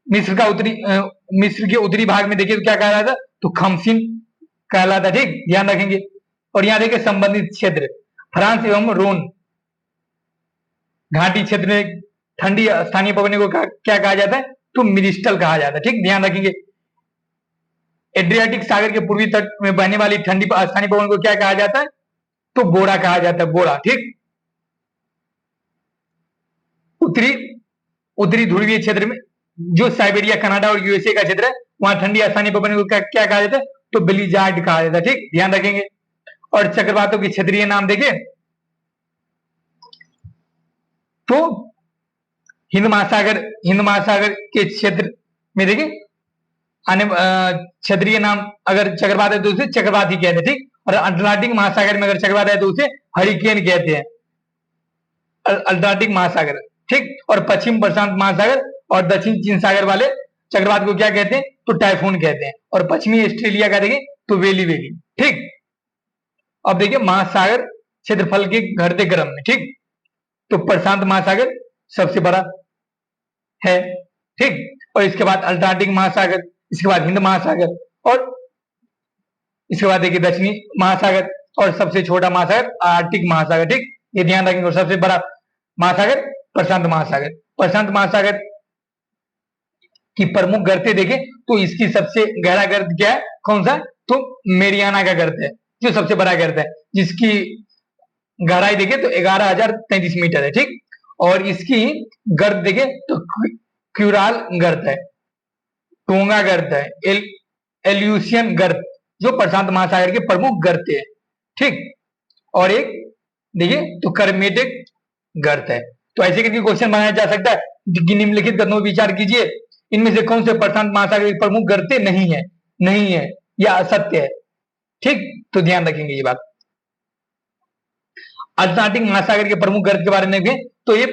Speaker 1: मिस्र के उत्तरी भाग में देखिए तो क्या कहा जाता है, तो खमसिन कहलाता है। ठीक, ध्यान रखेंगे। और यहाँ देखिए संबंधित क्षेत्र फ्रांस एवं रोन घाटी क्षेत्र में ठंडी स्थानीय पवन को क्या कहा जाता है, तो मिरिस्टल कहा जाता है। ठीक, ध्यान रखेंगे। एड्रियाटिक सागर के पूर्वी तट में बहने वाली ठंडी स्थानीय पवन को क्या कहा जाता है, तो बोड़ा कहा जाता है, बोड़ा। ठीक, उत्तरी ध्रुवीय क्षेत्र में जो साइबेरिया, कनाडा और यूएसए का क्षेत्र है, वहां ठंडी स्थानीय पवन को क्या कहा जाता है, तो ब्लिजार्ड कहा जाता है। ठीक, ध्यान रखेंगे। और चक्रवातों के क्षेत्रीय नाम देखें तो हिंद महासागर के क्षेत्र में देखिए आने क्षेत्रीय नाम अगर चक्रवात है तो उसे चक्रवात ही कहते हैं। ठीक, और अटलांटिक महासागर में अगर चक्रवात है तो उसे हरिकेन कहते हैं, अटलांटिक महासागर। ठीक, और पश्चिम प्रशांत महासागर और दक्षिण चीन सागर वाले चक्रवात को क्या कहते हैं, तो टाइफून कहते हैं। और पश्चिमी ऑस्ट्रेलिया का देखें तो वेली। ठीक, अब देखिए महासागर क्षेत्रफल के घटते क्रम में। ठीक, तो प्रशांत महासागर सबसे बड़ा है। ठीक, और इसके बाद अटलांटिक महासागर, इसके बाद हिंद महासागर, और इसके बाद देखिए दक्षिणी महासागर, और सबसे छोटा महासागर आर्कटिक महासागर। ठीक, ये ध्यान रखेंगे। और सबसे बड़ा महासागर प्रशांत महासागर। प्रशांत महासागर की प्रमुख गर्तें देखें तो इसकी सबसे गहरा गर्त क्या है, कौन सा, तो मेरियाना का गर्त है, जो सबसे बड़ा गर्त है, जिसकी गहराई देखें तो 11,033 मीटर है। ठीक, और इसकी गर्त देखें तो क्यूराल गर्त है, टोंगा गर्त है, एल्यूसियन गर्त, जो प्रशांत महासागर के प्रमुख गर्त है। ठीक, और एक देखिए तो करमेटिक गर्त है। तो ऐसे करके क्वेश्चन बनाया जा सकता है कि निम्नलिखित कथनों पर विचार कीजिए, इनमें से कौन से प्रशांत महासागर की प्रमुख गर्तें नहीं है या असत्य है। ठीक, तो ध्यान रखेंगे ये बात। अटलांटिक महासागर के प्रमुख गर्त के बारे में देखें तो ये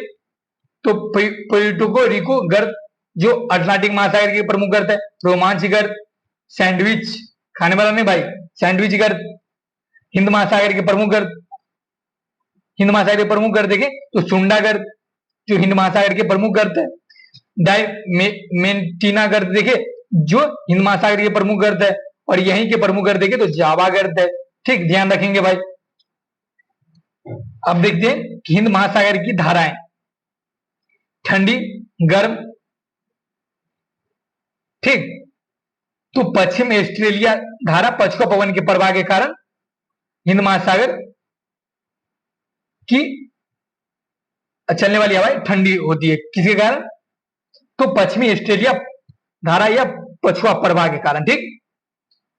Speaker 1: तो पुर्टो रिको गर्त जो अटलांटिक महासागर की प्रमुख गर्त है, रोमांच गर्त, सैंडविच खाने वाला नहीं भाई, सैंडविच गर्त, हिंद महासागर के प्रमुख गर्त, हिंद महासागर के प्रमुख गर्त देखें तो सुंडा गर्त जो हिंद महासागर के प्रमुख गर्त है, डायमेंटिना गर्त देखे जो हिंद महासागर के प्रमुख गर्त है, और यहीं के प्रमुख गर्त देखे तो जावा गर्त है। ठीक, ध्यान रखेंगे भाई। अब देखते हैं कि हिंद महासागर की धाराएं ठंडी, गर्म। ठीक, तो पश्चिम ऑस्ट्रेलिया धारा पश्चिम पवन के प्रवाह के कारण हिंद महासागर की चलने वाली हवाएं ठंडी होती है। किसके कारण, तो पश्चिमी ऑस्ट्रेलिया धारा या पछुआ प्रवाह के कारण, ठीक।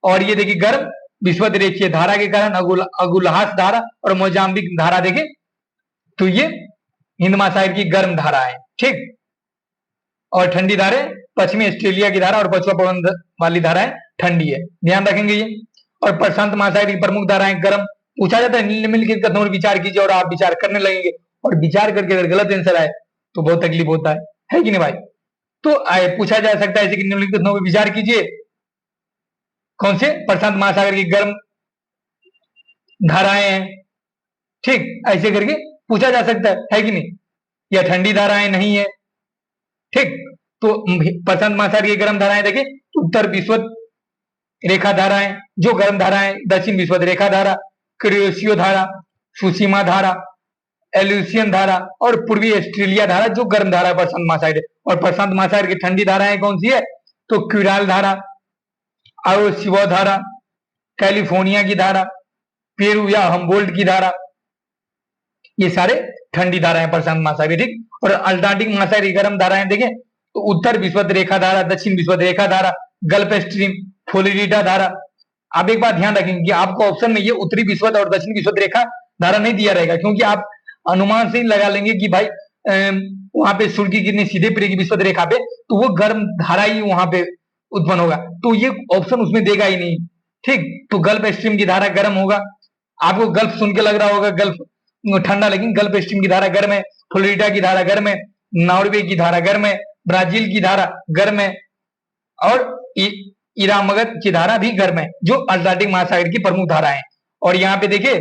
Speaker 1: और ये देखिए गर्म विषुवत रेखीय धारा के कारण अगुलहास धारा और मोजाम्बिक धारा, देखे तो ये हिंद महासागर की गर्म धारा है, ठीक। और ठंडी धाराएं पश्चिमी ऑस्ट्रेलिया की धारा और पछुआ पवन वाली धाराएं ठंडी है, ध्यान रखेंगे ये। और प्रशांत महासागर की प्रमुख धाराएं गर्म। पूछा जाता है निम्नलिखित कथनों पर विचार कीजिए, और आप विचार करने लगेंगे और विचार करके अगर गलत आंसर आए तो बहुत तकलीफ होता है कि नहीं भाई। तो पूछा जा सकता है ऐसे कि निम्नलिखित कथनों पर विचार कीजिए, कौन से प्रशांत महासागर की गर्म धाराएं हैं, ठीक, ऐसे करके पूछा जा सकता है कि नहीं। या ठंडी धाराएं नहीं है, ठीक। तो प्रशांत महासागर की गर्म धाराएं देखिए, उत्तर विषुवत रेखा धाराएं जो गर्म धाराएं, दक्षिण विषुवत रेखा धारा, क्रियोसियो धारा, सुसीमा धारा, एल्यूसियन धारा और पूर्वी ऑस्ट्रेलिया धारा जो गर्म धारा है प्रशांत महासागर। और प्रशांत महासागर की ठंडी धाराएं कौन सी है, तो क्यूराल धारा, आयोसिवो धारा, कैलिफोर्निया की धारा, पेरू या हम्बोल्ट की धारा, ये सारे ठंडी धाराएं प्रशांत महासागर, ठीक। और अल्टार्कटिक महासागर की गर्म धाराएं देखें तो उत्तर विषुवत रेखा धारा, दक्षिण विषुवत रेखा धारा, गल्फ स्ट्रीम, फ्लोरिडा धारा। आप एक बात ध्यान रखेंगे कि आपको ऑप्शन में ये उत्तरी विषुवत और दक्षिण विषुवत रेखा धारा नहीं दिया रहेगा, क्योंकि आप अनुमान से ही लगा लेंगे कि भाई वहां पे सूर्य की किरणें सीधे पड़ेगी विषुवत रेखा पे, तो वो गर्म धारा ही वहां पे उत्पन्न होगा, तो ये ऑप्शन उसमें देगा ही नहीं, ठीक। तो गल्फ स्ट्रीम की धारा गर्म होगा। आपको गल्फ सुन के लग रहा होगा गल्फ ठंडा, लेकिन गल्फ स्ट्रीम की धारा गर्म है, फ्लोरिडा की धारा गर्म है, नॉर्वे की धारा गर्म है, ब्राजील की धारा गर्म है, और इरामगत की धारा भी गर्म है, जो अल्टार्कटिक महासागर की प्रमुख धारा है। और यहाँ पे देखिए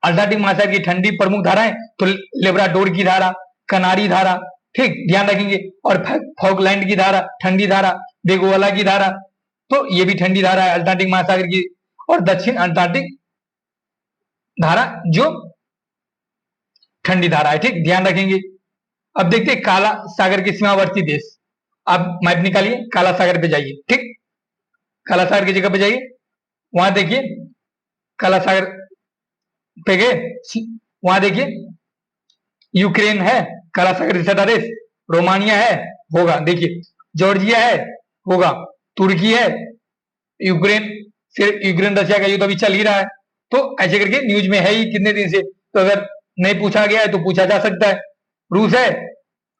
Speaker 1: अल्टार्कटिक महासागर की ठंडी प्रमुख धाराएं तो लेब्राडोर की धारा, कनारी धारा, ठीक, ध्यान रखेंगे। और फॉकलैंड की धारा ठंडी धारा, बेगोवाला की धारा, तो ये भी ठंडी धारा है अल्टार्कटिक महासागर की। और दक्षिण अल्टार्कटिक धारा जो ठंडी धारा है, ठीक, ध्यान रखेंगे। अब देखते हैं काला सागर के सीमावर्ती देश। आप मैप निकालिए, काला सागर पे जाइए, ठीक, काला सागर की जगह पे जाइए, वहां देखिए काला सागर पे गए, वहां देखिए यूक्रेन है, काला सागर से सटा देश, रोमानिया है, होगा, देखिए जॉर्जिया है, होगा, तुर्की है, यूक्रेन रशिया का युद्ध अभी चल ही रहा है, तो ऐसे करके न्यूज में है ही कितने दिन से, तो अगर नहीं पूछा गया है तो पूछा जा सकता है। रूस है,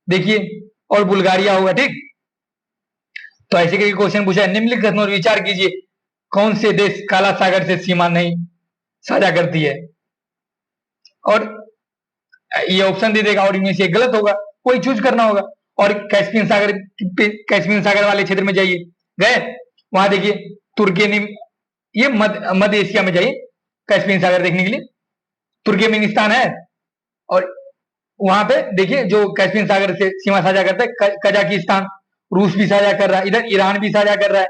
Speaker 1: देखिए, और बुल्गारिया होगा, ठीक। तो ऐसे करके क्वेश्चन पूछा है, निम्नलिखित कथनों पर विचार कीजिए, कौन से देश काला सागर से सीमा नहीं साझा करती है, और ये ऑप्शन दे देगा और इनमें से गलत होगा, कोई चूज करना होगा। और कैस्पियन सागर वाले क्षेत्र में जाइए, गए, वहां देखिए तुर्कमेनिस्तान, ये मध्य एशिया में जाइए कैस्पियन सागर देखने के लिए, तुर्कमेनिस्तान है, और वहां पे देखिए जो कैस्पियन सागर से सीमा साझा करता है कजाकिस्तान, रूस भी साझा कर रहा है, इधर ईरान भी साझा कर रहा है,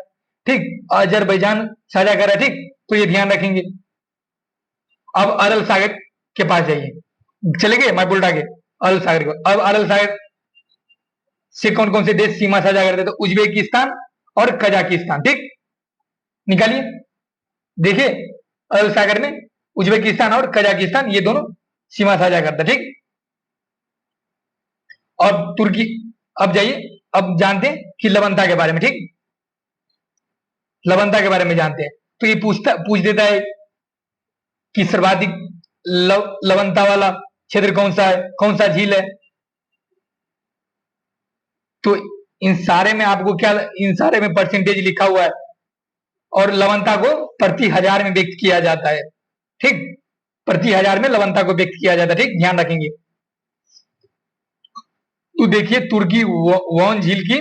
Speaker 1: ठीक, अजरबैजान साझा कर रहा है, ठीक, तो ये ध्यान रखेंगे। अब अरल सागर के पास जाइए, चले गए मैं बोल आगे अरल सागर को। अब अरल सागर से कौन कौन से देश सीमा साझा करते हैं, तो उज्बेकिस्तान और कजाकिस्तान, ठीक, निकालिए, देखिए अरल सागर में उज्बेकिस्तान और कजाकिस्तान ये दोनों सीमा साझा करते हैं, ठीक। और तुर्की, अब जाइए, अब जानते हैं कि लवंता के बारे में, ठीक, लवंता के बारे में जानते हैं। तो ये पूछ देता है कि सर्वाधिक लवंता वाला क्षेत्र कौन सा है, कौन सा झील है, तो इन सारे में आपको क्या, इन सारे में परसेंटेज लिखा हुआ है, और लवंता को प्रति हजार में व्यक्त किया जाता है, ठीक, प्रति हजार में लवंता को व्यक्त किया जाता है, ठीक, ध्यान रखेंगे। तो देखिए तुर्की वॉन झील की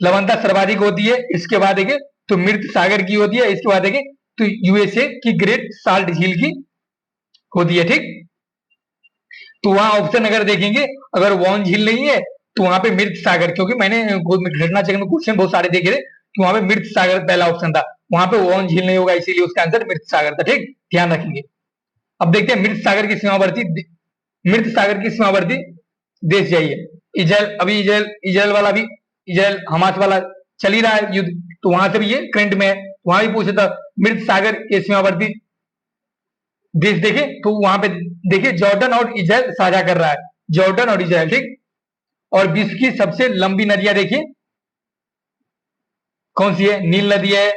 Speaker 1: लवंता सर्वाधिक होती है, इसके बाद देखिए तो मृत सागर की होती है, इसके बाद देखिए तो यूएसए की ग्रेट साल्ट झील की होती है, ठीक। तो वहां ऑप्शन अगर देखेंगे, अगर वॉन झील नहीं है तो वहां पे मृत सागर, क्योंकि मैंने घटना चक्र में क्वेश्चन बहुत सारे देखे थे कि वहां पे मृत सागर पहला ऑप्शन था, वहां पे वॉन झील नहीं होगा, इसीलिए उसका आंसर मृत सागर था, ठीक, ध्यान रखेंगे। अब देखते हैं मृत सागर की सीमावर्ती देश जाइए, इजराइल, अभी इजराइल वाला भी, इजराइल हमास वाला चल ही रहा है युद्ध, तो वहां से भी ये करंट में है, वहां भी पूछा था मृत सागर के सीमावर्ती देश, देखे तो वहां पे देखिए जॉर्डन और इजराइल साझा कर रहा है, जॉर्डन और इजराइल, ठीक। और विश्व की सबसे लंबी नदियां देखिए कौन सी है, नील नदी है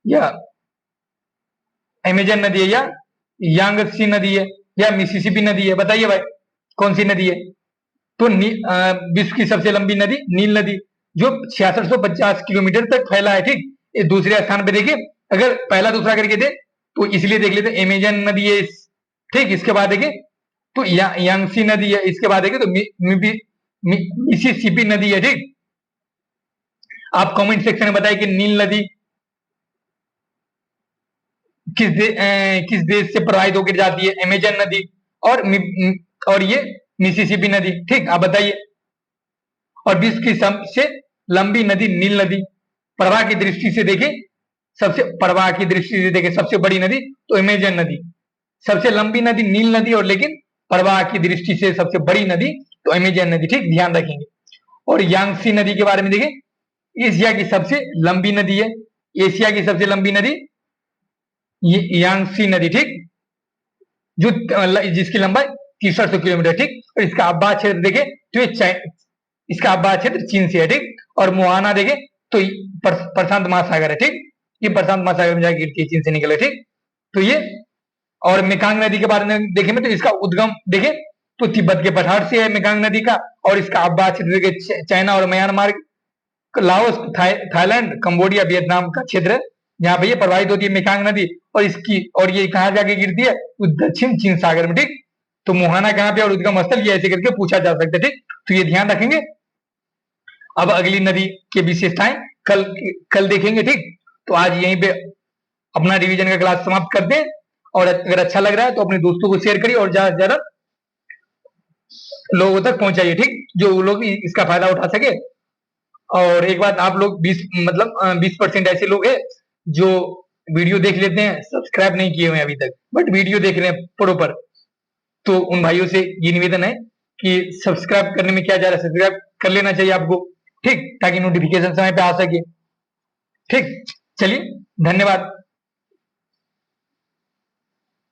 Speaker 1: या अमेजन नदी है या यांगत्सी नदी है या मिसिसिपी नदी है, बताइए भाई कौन सी नदी है। तो विश्व की सबसे लंबी नदी नील नदी, जो 6650 किलोमीटर तक फैला है, ठीक। ये दूसरे स्थान पे देखिए, अगर पहला दूसरा करके थे तो इसलिए देख लेते अमेजन नदी है, ठीक। इसके बाद देखिए तो यांगसी नदी है, इसके बाद देखिए तो मिसिसिपी नदी है, ठीक। आप कमेंट सेक्शन में बताइए कि नील नदी किस देश से प्रवाहित होकर जाती है, अमेजन नदी और ये मिसिसिपी नदी, ठीक। आप बताइए। और विश्व की सबसे लंबी नदी नील नदी, प्रवाह की दृष्टि से देखें सबसे बड़ी नदी तो अमेजन नदी, सबसे लंबी नदी नील नदी और लेकिन प्रवाह की दृष्टि से सबसे बड़ी नदी तो अमेजन नदी, ठीक, ध्यान रखेंगे। और यांगसी नदी के बारे में देखें, एशिया की सबसे लंबी नदी है, एशिया की सबसे लंबी नदी ये यांगसी नदी, ठीक, जो जिसकी लंबाई 6300 किलोमीटर, ठीक। और इसका आबाद क्षेत्र देखें तो ये इसका आबाद क्षेत्र चीन से है, ठीक। और मोहाना देखें तो प्रशांत महासागर है, ठीक। ये प्रशांत महासागर में जाकर गिरती है, चीन से निकले, ठीक। तो ये और मेकांग नदी के बारे में देखें तो इसका उद्गम देखें तो तिब्बत के पठार से है मेकांग नदी का, और इसका आबाद क्षेत्र देखें चाइना और Myanmar, Laos, Thailand, Cambodia, Vietnam का क्षेत्र जहां पे ये प्रवाहित होती है मेकांग नदी। और ये कहां जाके गिरती है, दक्षिण चीन सागर में, ठीक। तो मोहाना कहां पे और उद्गम स्थल ये ऐसे करके पूछा जा सकता है, ठीक। तो ये ध्यान रखेंगे। अब अगली नदी की विशेषताएं कल देखेंगे, ठीक। तो आज यहीं पे अपना रिवीजन का क्लास समाप्त कर दें, और अगर अच्छा लग रहा है तो अपने दोस्तों को शेयर करिए और ज्यादा से ज्यादा लोगों तक पहुंचाइए, ठीक, जो लोग इसका फायदा उठा सके। और एक बात, आप लोग 20% ऐसे लोग हैं जो वीडियो देख लेते हैं, सब्सक्राइब नहीं किए हुए अभी तक, बट वीडियो देख रहे हैं प्रॉपर। तो उन भाइयों से ये निवेदन है कि सब्सक्राइब करने में क्या जा रहा है, सब्सक्राइब कर लेना चाहिए आपको, ठीक, ताकि नोटिफिकेशन समय पे आ सके, ठीक। चलिए, धन्यवाद।